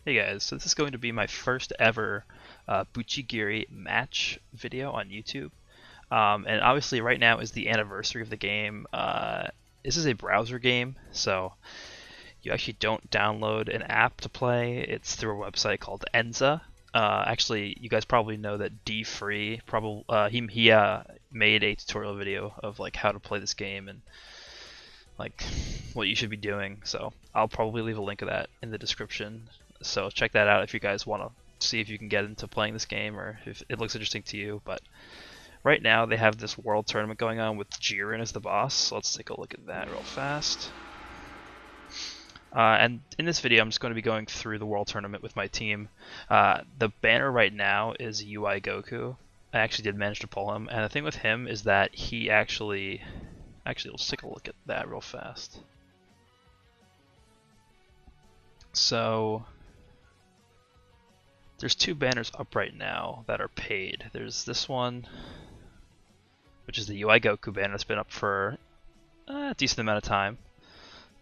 Hey guys, so this is going to be my first ever Bucchigiri match video on YouTube. And obviously right now is the anniversary of the game. This is a browser game, so you actually don't download an app to play. It's through a website called Enza. Actually, you guys probably know that D Free probably he made a tutorial video of like how to play this game and like what you should be doing. So I'll probably leave a link of that in the description. So check that out if you guys want to see if you can get into playing this game or if it looks interesting to you. But right now they have this world tournament going on with Jiren as the boss. So let's take a look at that real fast. And in this video, I'm just going to be going through the world tournament with my team. The banner right now is UI Goku. I actually did manage to pull him, and the thing with him is that he actually let's take a look at that real fast. So there's two banners up right now that are paid. There's this one, which is the UI Goku banner that's been up for a decent amount of time.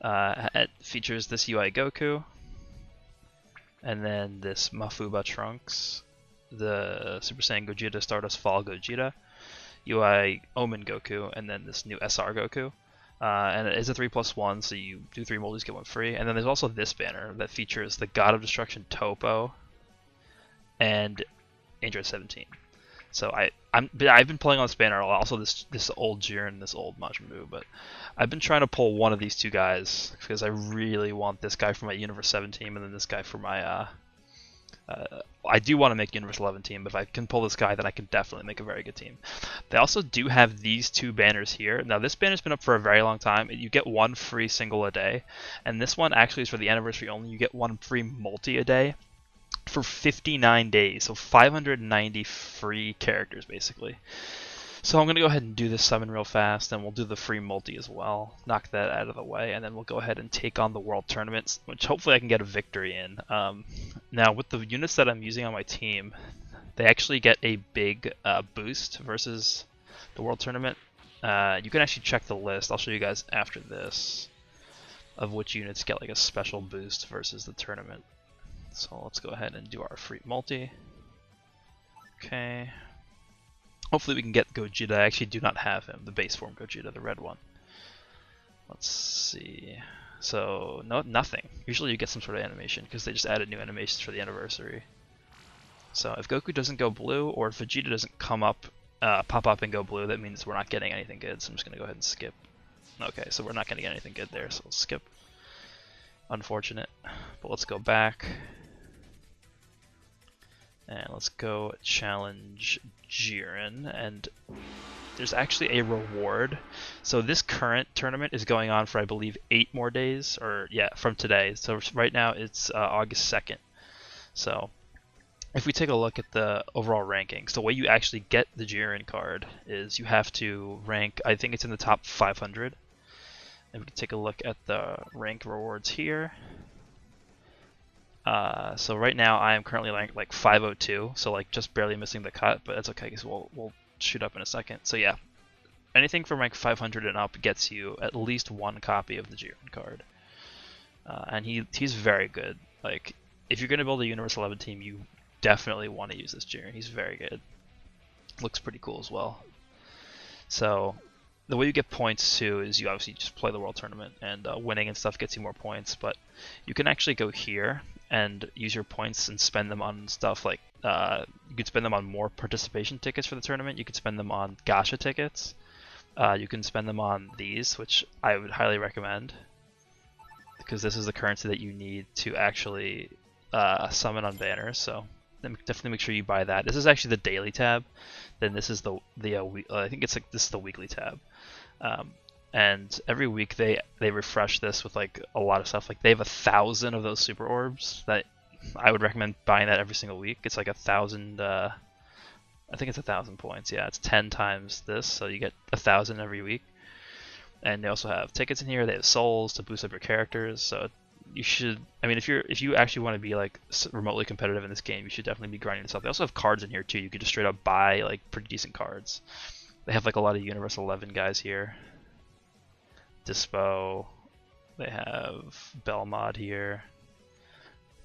It features this UI Goku, and then this Mafuba Trunks, the Super Saiyan Gogeta Stardust Fall Gogeta, UI Omen Goku, and then this new SR Goku. And it is a 3+1, so you do 3 multis, get 1 free. And then there's also this banner that features the God of Destruction Topo and Android 17. So I've been playing on this banner a lot. Also this old Jiren, this old Majin Buu, but I've been trying to pull one of these two guys because I really want this guy for my Universe 7 team and then this guy for my I do want to make Universe 11 team, but if I can pull this guy, then I can definitely make a very good team. They also do have these two banners here. Now this banner's been up for a very long time. You get 1 free single a day, and this one actually is for the anniversary only. You get 1 free multi a day for 59 days, so 590 free characters basically. So I'm going to go ahead and do this summon real fast, and we'll do the free multi as well, knock that out of the way, and then we'll go ahead and take on the World Tournaments, which hopefully I can get a victory in. Now with the units that I'm using on my team, they actually get a big boost versus the World Tournament. You can actually check the list, I'll show you guys after this, of which units get like a special boost versus the tournament. So let's go ahead and do our free multi. Okay. Hopefully we can get Gogeta. I actually do not have him, the base form Gogeta, the red one. Let's see. So, nothing. Usually you get some sort of animation because they just added new animations for the anniversary. So if Goku doesn't go blue, or if Vegeta doesn't come up, pop up and go blue, that means we're not getting anything good. So I'm just going to go ahead and skip. Okay, so we're not going to get anything good there, so we'll skip. Unfortunate. But let's go back. And let's go challenge Jiren, and there's actually a reward. So this current tournament is going on for, I believe, 8 more days, or yeah, from today. So right now it's August 2nd. So if we take a look at the overall rankings, the way you actually get the Jiren card is you have to rank, I think it's in the top 500. And we can take a look at the rank rewards here. So right now I am currently ranked like 502, so like just barely missing the cut, but that's okay because we'll shoot up in a second. So yeah, anything from rank 500 and up gets you at least 1 copy of the Jiren card, and he's very good. Like if you're gonna build a Universe 11 team, you definitely want to use this Jiren. He's very good. Looks pretty cool as well. So the way you get points too is you obviously just play the World Tournament, and winning and stuff gets you more points, but you can actually go here and use your points and spend them on stuff like you could spend them on more participation tickets for the tournament. You could spend them on gacha tickets. You can spend them on these, which I would highly recommend because this is the currency that you need to actually summon on banners. So then definitely make sure you buy that. This is actually the daily tab. Then this is the I think it's like this is the weekly tab. And every week they refresh this with like a lot of stuff. Like they have 1,000 of those super orbs that I would recommend buying that every single week. It's like 1,000. I think it's 1,000 points. Yeah, it's 10 times this, so you get 1,000 every week. And they also have tickets in here. They have souls to boost up your characters. So you should. I mean, if you actually want to be like remotely competitive in this game, you should definitely be grinding this up. They also have cards in here too. You could just straight up buy like pretty decent cards. They have like a lot of Universe 11 guys here. Dispo, they have Belmod here,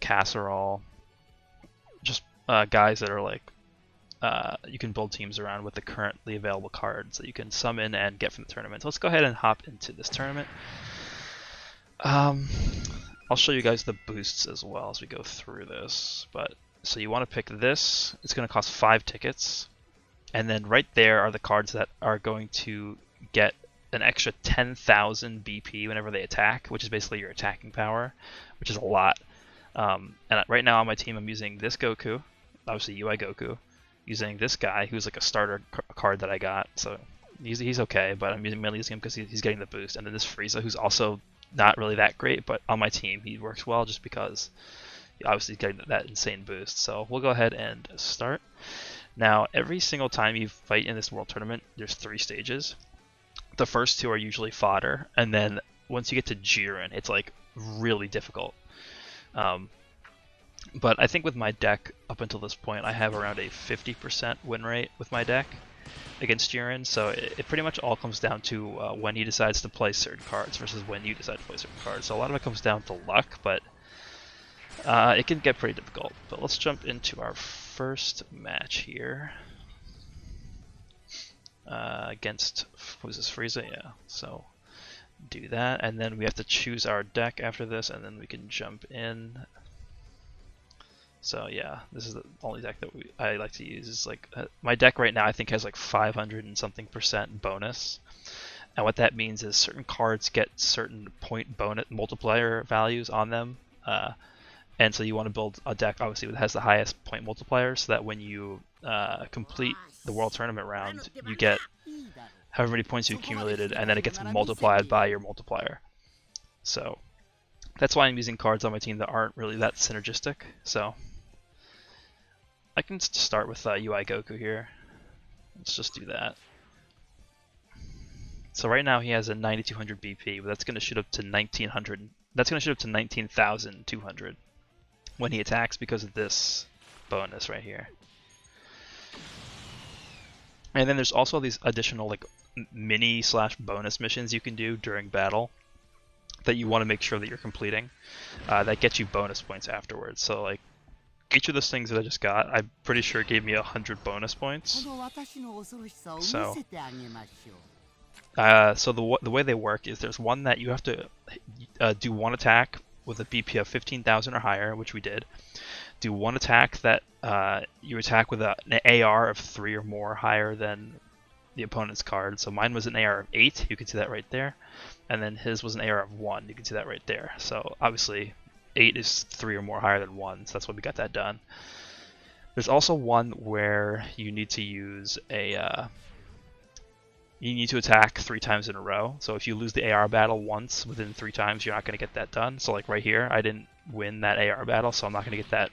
casserole, just guys that are like you can build teams around with the currently available cards that you can summon and get from the tournament. So let's go ahead and hop into this tournament. I'll show you guys the boosts as well as we go through this. But so you want to pick this. It's going to cost 5 tickets. And then right there are the cards that are going to get an extra 10,000 BP whenever they attack, which is basically your attacking power, which is a lot. And right now on my team, I'm using this Goku, obviously UI Goku, using this guy who's like a starter card that I got. So he's okay, but I'm mainly using him because he's getting the boost. And then this Frieza, who's also not really that great, but on my team he works well just because obviously he's getting that insane boost. So we'll go ahead and start. Now, every single time you fight in this world tournament, there's 3 stages. The first 2 are usually fodder, and then once you get to Jiren, it's like really difficult. But I think with my deck up until this point, I have around a 50% win rate with my deck against Jiren, so it pretty much all comes down to when he decides to play certain cards versus when you decide to play certain cards. So a lot of it comes down to luck, but it can get pretty difficult. But let's jump into our first match here. Against, what is this, Frieza? Yeah, so do that, and then we have to choose our deck after this, and then we can jump in. So yeah, this is the only deck that I like to use. Is like my deck right now I think has like 500 and something % bonus, and what that means is certain cards get certain point bonus multiplier values on them, and so you want to build a deck obviously that has the highest point multiplier, so that when you complete the world tournament round, you get however many points you accumulated, and then it gets multiplied by your multiplier. So that's why I'm using cards on my team that aren't really that synergistic. So I can start with UI Goku here. Let's just do that. So right now he has a 9200 BP, but that's going to shoot up to 1900. That's going to shoot up to 19,200 when he attacks because of this bonus right here. And then there's also these additional like mini / bonus missions you can do during battle that you want to make sure that you're completing, that get you bonus points afterwards. So like each of those things that I just got, I'm pretty sure gave me 100 bonus points. So the way they work is there's one that you have to do one attack with a BP of 15,000 or higher, which we did. Do one attack that you attack with an AR of 3 or more higher than the opponent's card. So mine was an AR of 8, you can see that right there. And then his was an AR of 1, you can see that right there. So obviously 8 is 3 or more higher than 1, so that's why we got that done. There's also one where you need to use a you need to attack 3 times in a row. So if you lose the AR battle once within 3 times, you're not going to get that done. So like right here, I didn't win that AR battle, so I'm not going to get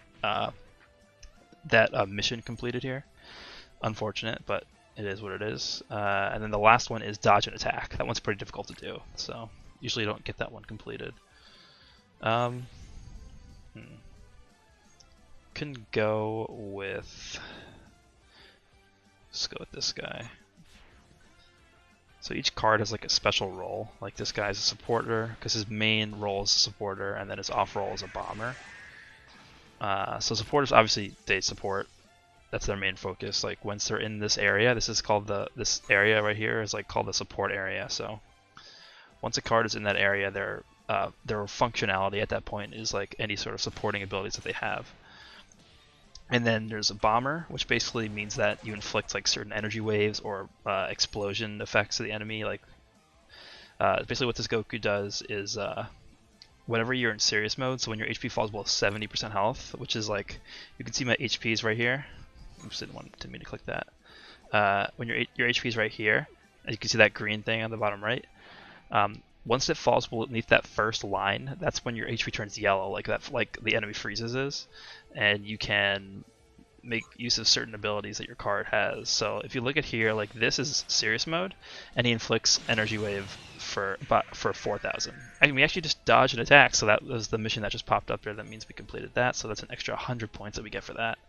that mission completed here. Unfortunate, but it is what it is. And then the last one is dodge and attack. That one's pretty difficult to do, so usually you don't get that one completed. Can go with, let's go with this guy. So each card has like a special role. Like this guy's a supporter because his main role is a supporter, and then his off role is a bomber. So supporters obviously they support. That's their main focus. Like once they're in this area, this is called this area right here is like called the support area. So once a card is in that area, their functionality at that point is like any sort of supporting abilities that they have. And then there's a bomber, which basically means that you inflict like certain energy waves or explosion effects to the enemy. Like basically what this Goku does is whenever you're in serious mode, so when your HP falls below 70% health, which is like, you can see my HPs right here. Oops, didn't want me to click that. When your HP is right here, and you can see that green thing on the bottom right. Once it falls beneath that first line, that's when your HP turns yellow, like the enemy freezes is, and you can make use of certain abilities that your card has. So if you look at here, like this is serious mode, and he inflicts energy wave for 4,000. I mean, we actually just dodge and attack, so that was the mission that just popped up there. That means we completed that, so that's an extra 100 points that we get for that.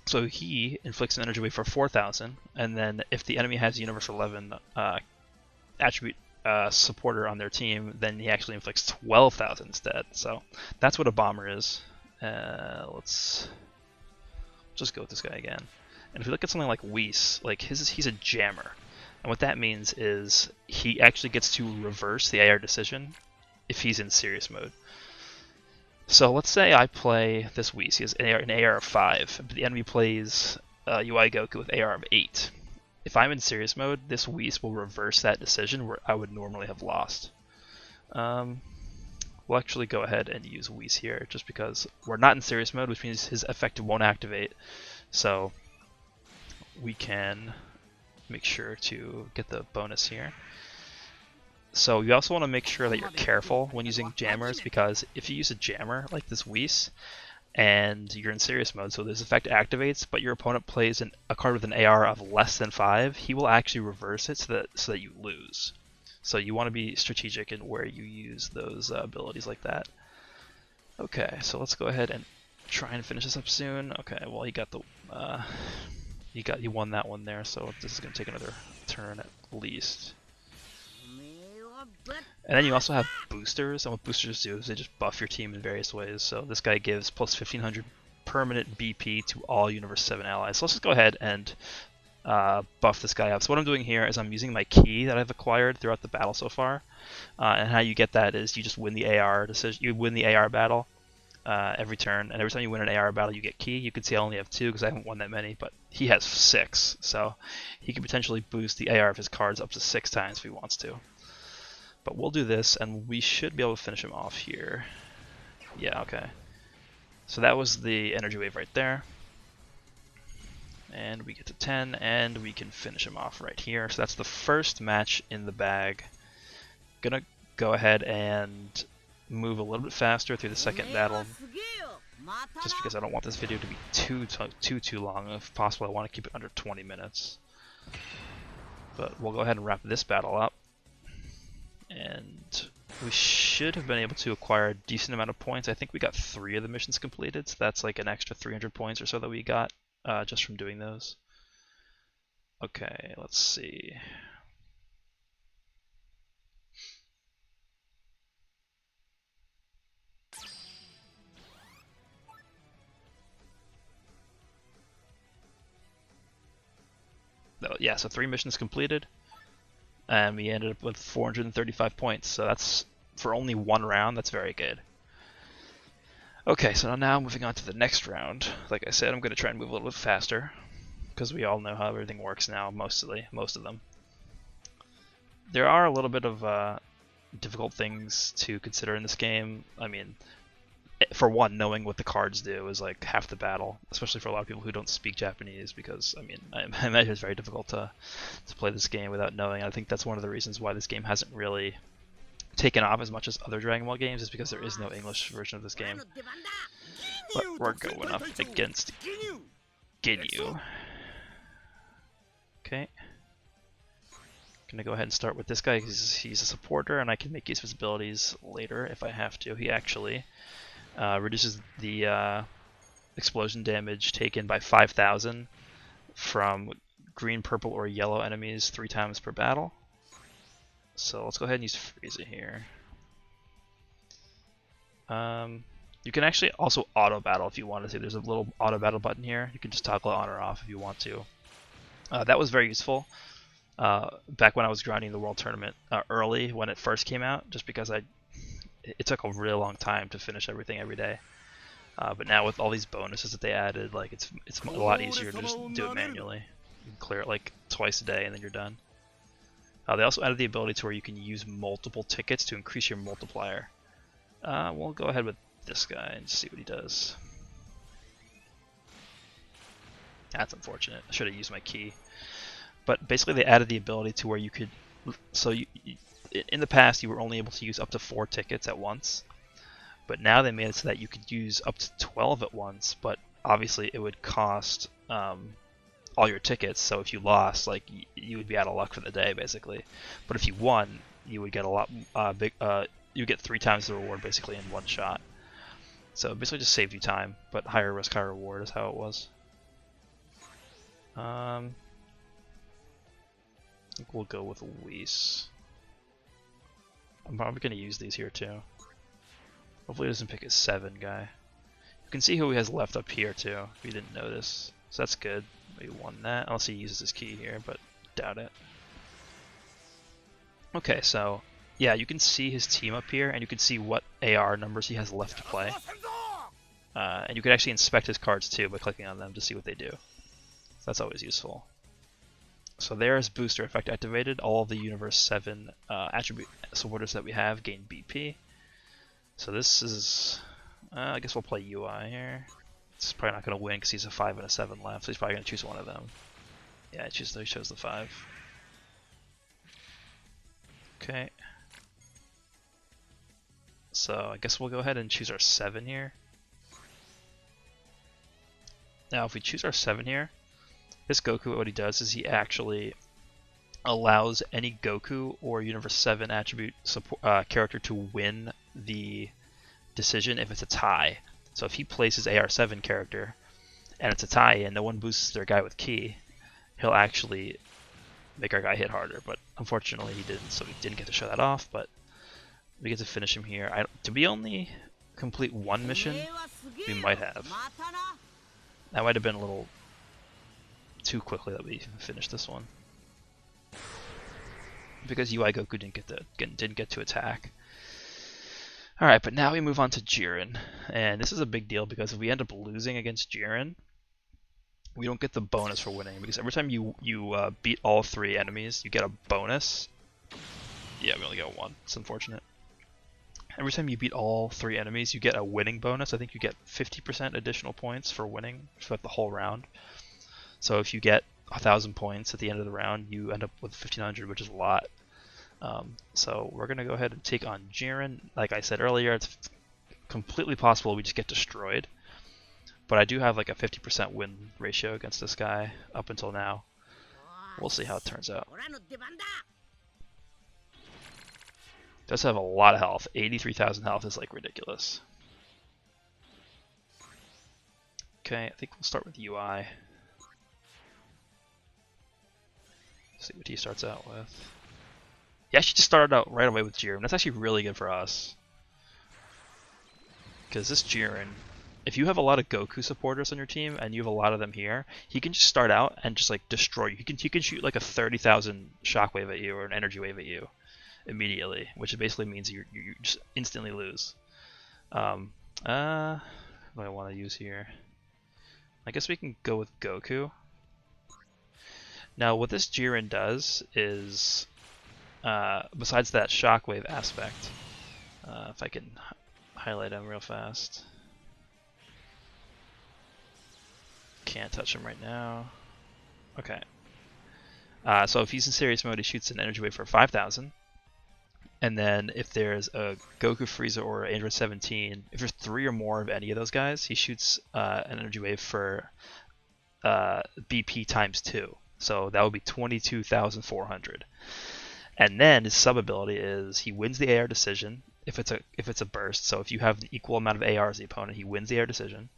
So he inflicts an energy wave for 4,000, and then if the enemy has Universal 11 attribute supporter on their team, then he actually inflicts 12,000 instead. So that's what a bomber is. Let's just go with this guy again. And if we look at something like Whis, like he's a jammer. And what that means is he actually gets to reverse the AR decision if he's in serious mode. So let's say I play this Whis. He has an AR of 5, but the enemy plays UI Goku with AR of 8. If I'm in serious mode, this Whis will reverse that decision where I would normally have lost. We'll actually go ahead and use Whis here, just because we're not in serious mode, which means his effective won't activate. So we can make sure to get the bonus here. So you also want to make sure that you're careful when using jammers, because if you use a jammer like this Whis, and you're in serious mode, so this effect activates, but your opponent plays a card with an AR of less than 5, he will actually reverse it so that you lose. So you want to be strategic in where you use those abilities like that. Okay, so let's go ahead and try and finish this up soon. Okay, well he got the he won that one there, so this is going to take another turn at least. And then you also have boosters, and what boosters do is they just buff your team in various ways. So this guy gives plus 1500 permanent BP to all Universe 7 allies. So let's just go ahead and buff this guy up. So what I'm doing here is I'm using my key that I've acquired throughout the battle so far. And how you get that is you just win the AR decision. You win the AR battle every turn, and every time you win an AR battle you get key. You can see I only have 2 because I haven't won that many, but he has 6. So he can potentially boost the AR of his cards up to 6 times if he wants to. But we'll do this, and we should be able to finish him off here. Yeah, okay. So that was the energy wave right there. And we get to 10, and we can finish him off right here. So that's the first match in the bag. Gonna go ahead and move a little bit faster through the second battle, just because I don't want this video to be too long. If possible, I want to keep it under 20 minutes. But we'll go ahead and wrap this battle up. And we should have been able to acquire a decent amount of points. I think we got 3 of the missions completed, so that's like an extra 300 points or so that we got just from doing those. Okay, let's see. Yeah, so 3 missions completed. And we ended up with 435 points, so that's, for only 1 round, that's very good. Okay, so now moving on to the next round. Like I said, I'm going to try and move a little bit faster, because we all know how everything works now, most of them. There are a little bit of difficult things to consider in this game. I mean, for one, knowing what the cards do is like half the battle, especially for a lot of people who don't speak Japanese, because I mean, I imagine it's very difficult to play this game without knowing. I think that's one of the reasons why this game hasn't really taken off as much as other Dragon Ball games, is because there is no English version of this game. But we're going up against Ginyu. Okay. Gonna go ahead and start with this guy. He's a supporter, and I can make use of his abilities later if I have to. He actually reduces the explosion damage taken by 5,000 from green, purple, or yellow enemies 3 times per battle. So let's go ahead and use Frieza here. You can actually also auto battle if you wanted to. There's a little auto battle button here. You can just toggle it on or off if you want to. That was very useful back when I was grinding the World Tournament early when it first came out, just because it took a really long time to finish everything every day. But now with all these bonuses that they added, like it's a lot easier to just do it manually. You can clear it like twice a day and then you're done. They also added the ability to where you can use multiple tickets to increase your multiplier. We'll go ahead with this guy and see what he does. That's unfortunate. I should have used my key. But basically they added the ability to where you could... So in the past you were only able to use up to 4 tickets at once. But now they made it so that you could use up to 12 at once, but obviously it would cost all your tickets, so if you lost, like you would be out of luck for the day basically. But if you won, you would get a lot you get 3 times the reward basically in one shot. So it basically just saved you time, but higher risk, higher reward is how it was. I think we'll go with Whis. I'm probably going to use these here too. Hopefully it doesn't pick his 7 guy. You can see who he has left up here too, if you didn't notice. So that's good. We won that, unless he uses his key here, but doubt it. Okay, so yeah, you can see his team up here, and you can see what AR numbers he has left to play. And you can actually inspect his cards too by clicking on them to see what they do. So that's always useful. So there's booster effect activated. All of the Universe 7 attribute supporters that we have gain BP. So this is, I guess we'll play UI here. It's probably not going to win because he's a 5 and a 7 left, so he's probably going to choose one of them. Yeah, he chose the 5. Okay. So I guess we'll go ahead and choose our 7 here. Now if we choose our 7 here, this Goku, what he does is he actually allows any Goku or Universe 7 attribute character to win the decision if it's a tie. So if he plays his AR7 character and it's a tie and no one boosts their guy with key, he'll actually make our guy hit harder. But unfortunately he didn't, so we didn't get to show that off, but we get to finish him here. Did we only complete 1 mission? We might have. That might have been a little too quickly that we finished this one. Because UI Goku didn't get to attack. Alright, but now we move on to Jiren. And this is a big deal because if we end up losing against Jiren, we don't get the bonus for winning. Because every time you beat all 3 enemies, you get a bonus. Yeah, we only got 1. It's unfortunate. Every time you beat all 3 enemies, you get a winning bonus. I think you get 50% additional points for winning for the whole round. So if you get 1,000 points at the end of the round, you end up with 1,500, which is a lot. So we're going to go ahead and take on Jiren. Like I said earlier, it's completely possible we just get destroyed. But I do have like a 50% win ratio against this guy up until now. We'll see how it turns out. Does have a lot of health. 83,000 health is like ridiculous. Okay, I think we'll start with UI. See what he starts out with. Yeah, she just started out right away with Jiren. That's actually really good for us. Because this Jiren, if you have a lot of Goku supporters on your team and you have a lot of them here, he can just start out and just like destroy you. He can shoot like a 30,000 shockwave at you or an energy wave at you immediately, which basically means you just instantly lose. What do I want to use here? I guess we can go with Goku. Now what this Jiren does is, besides that shockwave aspect, if I can highlight him real fast. Can't touch him right now. Okay. So if he's in serious mode, he shoots an energy wave for 5,000. And then if there's a Goku, Frieza, or Android 17, if there's 3 or more of any of those guys, he shoots an energy wave for BP times 2. So that would be 22,400. And then his sub ability is he wins the AR decision if it's a burst. So if you have an equal amount of AR as the opponent, he wins the AR decision.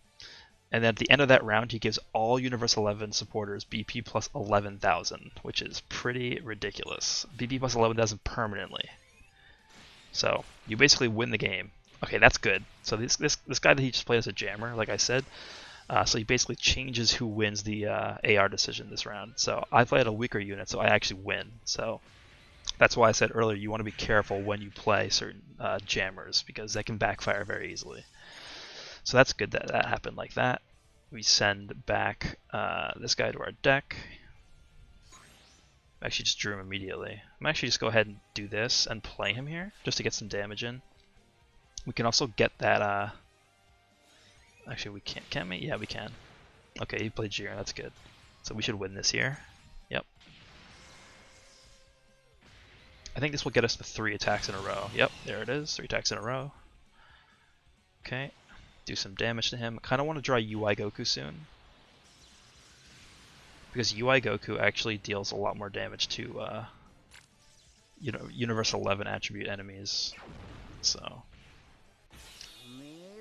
And then at the end of that round, he gives all Universe 11 supporters BP plus 11,000, which is pretty ridiculous. BP plus 11,000 permanently. So you basically win the game. Okay, that's good. So this guy that he just played as a jammer, like I said, so he basically changes who wins the AR decision this round. So I played a weaker unit, so I actually win. So that's why I said earlier you want to be careful when you play certain jammers, because they can backfire very easily. So that's good that that happened like that. We send back this guy to our deck. I actually just drew him immediately. I'm actually just go ahead and do this and play him here just to get some damage in. We can also get that. Actually, we can't. Can we? Yeah, we can. Okay, he played Jiren. That's good. So we should win this here. Yep. I think this will get us to 3 attacks in a row. Yep, there it is. 3 attacks in a row. Okay. Do some damage to him. I kind of want to draw UI Goku soon, because UI Goku actually deals a lot more damage to Universe 11 attribute enemies. So,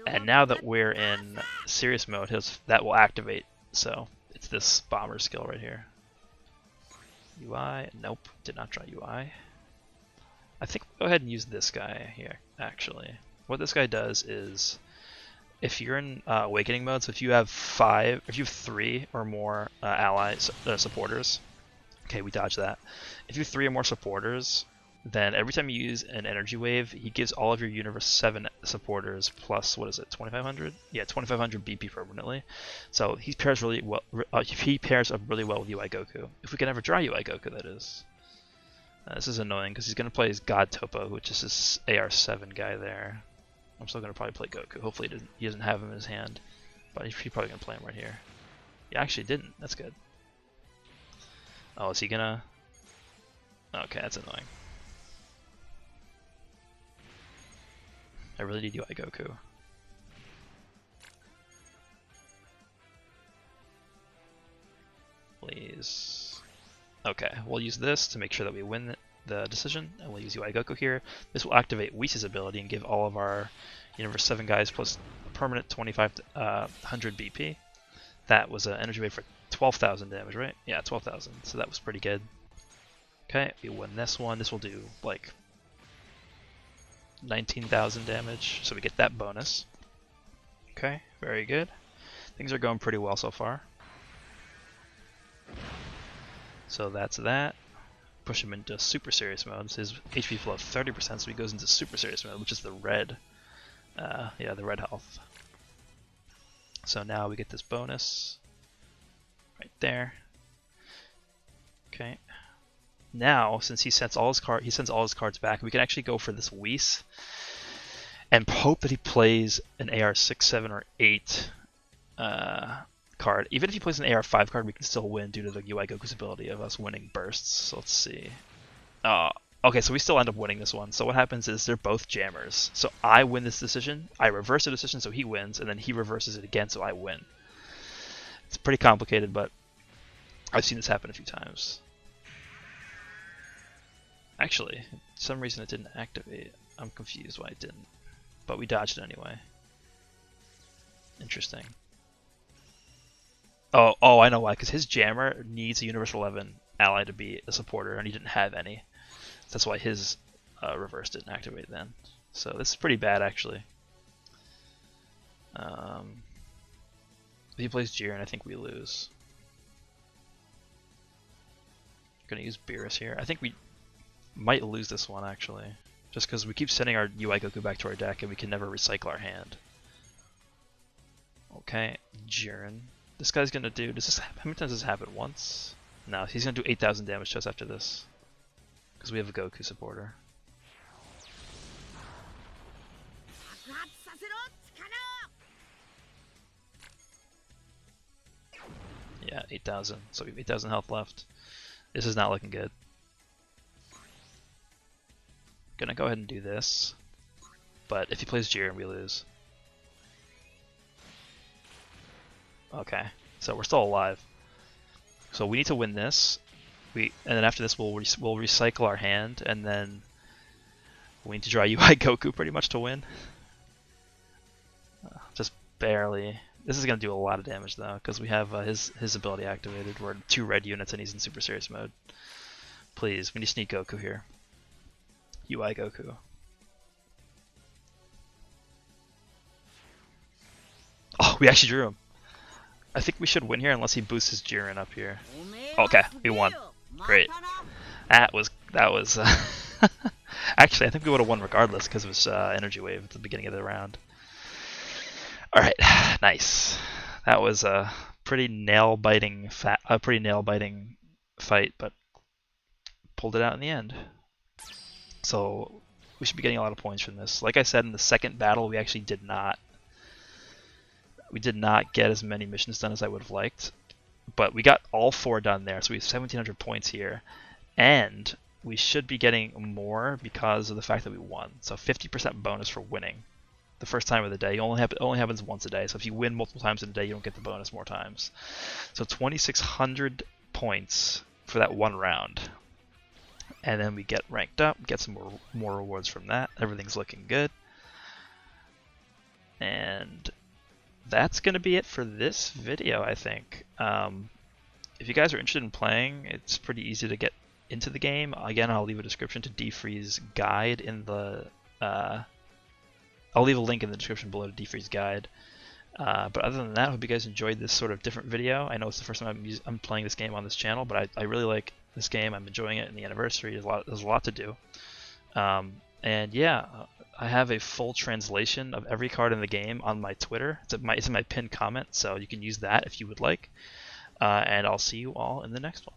and now that we're in serious mode, that will activate. So it's this bomber skill right here. UI, nope, did not draw UI. I think we'll go ahead and use this guy here, actually. What this guy does is, if you're in awakening mode, so if you have 3 or more allies, supporters, okay, we dodge that. If you have 3 or more supporters, then every time you use an energy wave, he gives all of your Universe 7 supporters plus, what is it, 2500? Yeah, 2500 BP permanently. So he pairs really well. He pairs up really well with UI Goku. If we can ever draw UI Goku, that is. This is annoying because he's going to play his God Topo, which is this AR7 guy there. I'm still going to probably play Goku. Hopefully he doesn't have him in his hand. But he's probably going to play him right here. He actually didn't. That's good. Oh, is he going to... Okay, that's annoying. I really need UI Goku. Please. Okay, we'll use this to make sure that we win the decision, and we'll use UI Goku here. This will activate Whis' ability and give all of our Universe 7 guys plus a permanent 2500 BP. That was an energy wave for 12,000 damage, right? Yeah, 12,000, so that was pretty good. Okay, we win this one. This will do like 19,000 damage, so we get that bonus. Okay, very good. Things are going pretty well so far. So that's that. Push him into super serious mode. So his HP flow of 30%, so he goes into super serious mode, which is the red. Yeah, the red health. So now we get this bonus right there. Okay. Now, since he sends all his cards back, we can actually go for this Whis and hope that he plays an AR6, 7, or 8 card. Even if he plays an AR5 card, we can still win due to the UI Goku's ability of us winning bursts. So let's see. Okay, so we still end up winning this one. So what happens is they're both jammers. So I win this decision, I reverse the decision so he wins, and then he reverses it again so I win. It's pretty complicated, but I've seen this happen a few times. Actually, for some reason it didn't activate. I'm confused why it didn't. But we dodged it anyway. Interesting. Oh, I know why. Because his jammer needs a Universal 11 ally to be a supporter, and he didn't have any. That's why his reverse didn't activate then. So this is pretty bad, actually. If he plays Jiren, I think we lose. Gonna use Beerus here. I think we might lose this one, actually. Just because we keep sending our UI Goku back to our deck, and we can never recycle our hand. Okay, Jiren. This guy's gonna do. How many times does this happen? Once? No, he's gonna do 8,000 damage to us after this. Because we have a Goku supporter. Yeah, 8,000. So we have 8,000 health left. This is not looking good. Gonna go ahead and do this. But if he plays Jiren, we lose. Okay, so we're still alive. So we need to win this. And then after this, we'll recycle our hand, and then we need to draw UI Goku pretty much to win. Just barely. This is gonna do a lot of damage though, because we have his ability activated. We're 2 red units, and he's in super serious mode. Please, we need to sneak Goku here. UI Goku. Oh, we actually drew him. I think we should win here unless he boosts his Jiren up here. Okay, we won. Great. That was actually, I think we would have won regardless because of his energy wave at the beginning of the round. All right, nice. That was a pretty nail-biting fight, but pulled it out in the end. So we should be getting a lot of points from this. Like I said, in the second battle, we actually did not get as many missions done as I would have liked, but we got all 4 done there, so we have 1,700 points here, and we should be getting more because of the fact that we won. So 50% bonus for winning the first time of the day. It only happens once a day, so if you win multiple times in a day, you don't get the bonus more times. So 2,600 points for that one round, and then we get ranked up, get some more rewards from that. Everything's looking good, and that's going to be it for this video, I think. If you guys are interested in playing, it's pretty easy to get into the game, again, I'll leave a description to Defree's guide in the. I'll leave a link in the description below to Defree's guide. But other than that, I hope you guys enjoyed this sort of different video. I know it's the first time I'm playing this game on this channel, but I really like this game. I'm enjoying it, and the anniversary, there's a lot to do. And yeah, I have a full translation of every card in the game on my Twitter. It's in my pinned comment, so you can use that if you would like. And I'll see you all in the next one.